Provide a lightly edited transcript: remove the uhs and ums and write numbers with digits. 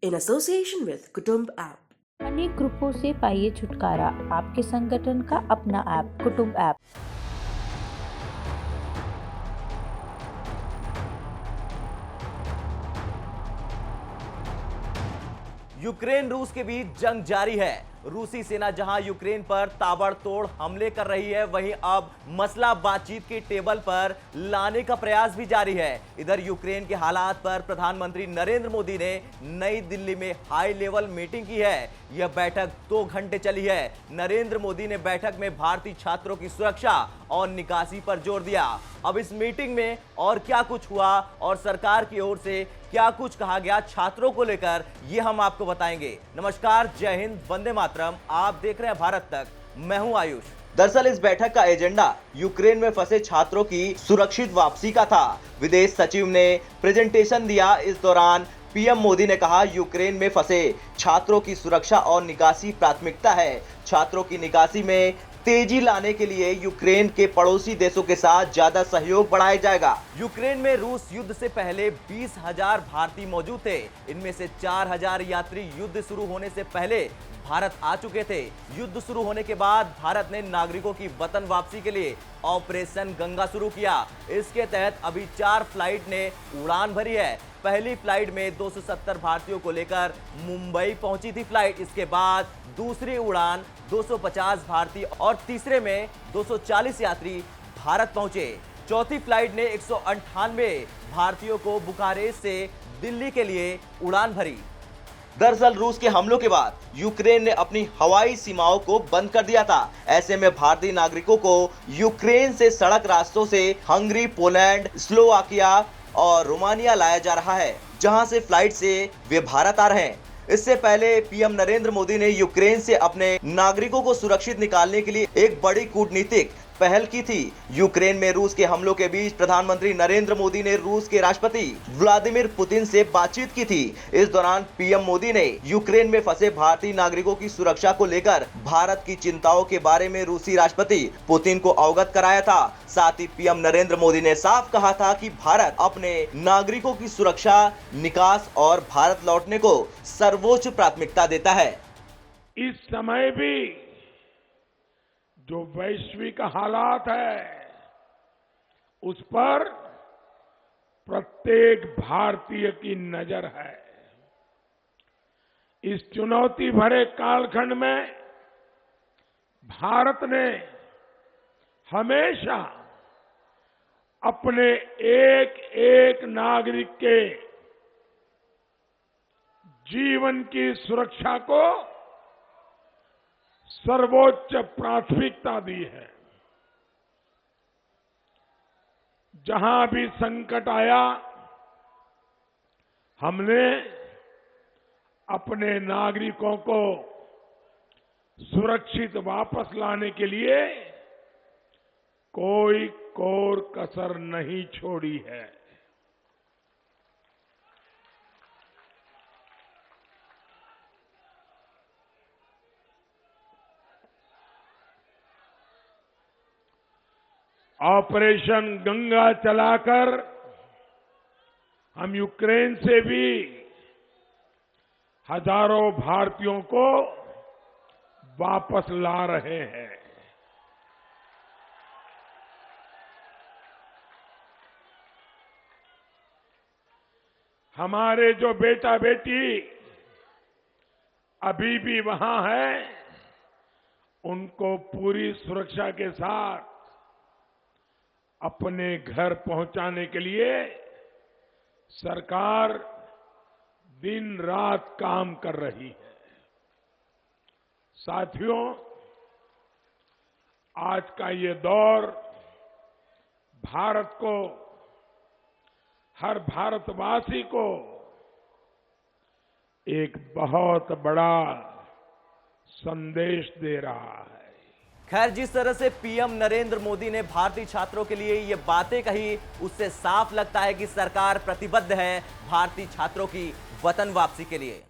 in association with Kutumb app. अनेक ग्रुपों से पाइए छुटकारा, आपके संगठन का अपना ऐप कुटुंब ऐप। यूक्रेन रूस के बीच जंग जारी है। रूसी सेना जहां यूक्रेन पर ताबड़तोड़ हमले कर रही है, वहीं अब मसला बातचीत की टेबल पर लाने का प्रयास भी जारी है। इधर यूक्रेन के हालात पर प्रधानमंत्री नरेंद्र मोदी ने नई दिल्ली में हाई लेवल मीटिंग की है। यह बैठक 2 घंटे चली है। नरेंद्र मोदी ने बैठक में भारतीय छात्रों की सुरक्षा और निकासी पर जोर दिया। अब इस मीटिंग में और क्या कुछ हुआ और सरकार की ओर से क्या कुछ कहा गया छात्रों को लेकर, ये हम आपको बताएंगे। नमस्कार, जय हिंद, वंदे मातरम। आप देख रहे हैं भारत तक, मैं हूं आयुष। दरअसल इस बैठक का एजेंडा यूक्रेन में फंसे छात्रों की सुरक्षित वापसी का था। विदेश सचिव ने प्रेजेंटेशन दिया। इस दौरान पीएम मोदी ने कहा, यूक्रेन में फंसे छात्रों की सुरक्षा और निकासी प्राथमिकता है। छात्रों की निकासी में तेजी लाने के लिए यूक्रेन के पड़ोसी देशों के साथ ज्यादा सहयोग बढ़ाया जाएगा। यूक्रेन में रूस युद्ध से पहले 20,000 भारतीय मौजूद थे। इनमें से 4,000 यात्री युद्ध शुरू होने से पहले भारत आ चुके थे। युद्ध शुरू होने के बाद भारत ने नागरिकों की वतन वापसी के लिए ऑपरेशन गंगा शुरू किया। इसके तहत अभी 4 फ्लाइट ने उड़ान भरी है। पहली फ्लाइट में 270 भारतीयों को लेकर मुंबई पहुंची थी फ्लाइट। इसके बाद दूसरी उड़ान 250 भारतीय और तीसरे में 240 यात्री भारत पहुंचे। चौथी फ्लाइट ने 198 भारतीयों को बुखारेस्ट से दिल्ली के लिए उड़ान भरी। दरअसल रूस के हमलों के बाद यूक्रेन ने अपनी हवाई सीमाओं को बंद कर दिया था। ऐसे में भारतीय नागरिकों को यूक्रेन से सड़क रास्तों से हंगरी, पोलैंड, स्लोवाकिया और रोमानिया लाया जा रहा है, जहां से फ्लाइट से वे भारत आ रहे हैं। इससे पहले पीएम नरेंद्र मोदी ने यूक्रेन से अपने नागरिकों को सुरक्षित निकालने के लिए एक बड़ी कूटनीतिक पहल की थी। यूक्रेन में रूस के हमलों के बीच प्रधानमंत्री नरेंद्र मोदी ने रूस के राष्ट्रपति व्लादिमीर पुतिन से बातचीत की थी। इस दौरान पीएम मोदी ने यूक्रेन में फंसे भारतीय नागरिकों की सुरक्षा को लेकर भारत की चिंताओं के बारे में रूसी राष्ट्रपति पुतिन को अवगत कराया था। साथ ही पीएम नरेंद्र मोदी ने साफ कहा था कि भारत अपने नागरिकों की सुरक्षा, निकास और भारत लौटने को सर्वोच्च प्राथमिकता देता है। इस समय भी जो वैश्विक हालात है, उस पर प्रत्येक भारतीय की नजर है। इस चुनौती भरे कालखंड में भारत ने हमेशा अपने एक एक नागरिक के जीवन की सुरक्षा को सर्वोच्च प्राथमिकता दी है। जहां भी संकट आया, हमने अपने नागरिकों को सुरक्षित वापस लाने के लिए कोई कोर कसर नहीं छोड़ी है। ऑपरेशन गंगा चलाकर हम यूक्रेन से भी हजारों भारतीयों को वापस ला रहे हैं। हमारे जो बेटा बेटी अभी भी वहां हैं, उनको पूरी सुरक्षा के साथ अपने घर पहुंचाने के लिए सरकार दिन रात काम कर रही है। साथियों, आज का ये दौर भारत को, हर भारतवासी को एक बहुत बड़ा संदेश दे रहा है। खैर, जिस तरह से पीएम नरेंद्र मोदी ने भारतीय छात्रों के लिए ये बातें कही, उससे साफ लगता है कि सरकार प्रतिबद्ध है भारतीय छात्रों की वतन वापसी के लिए।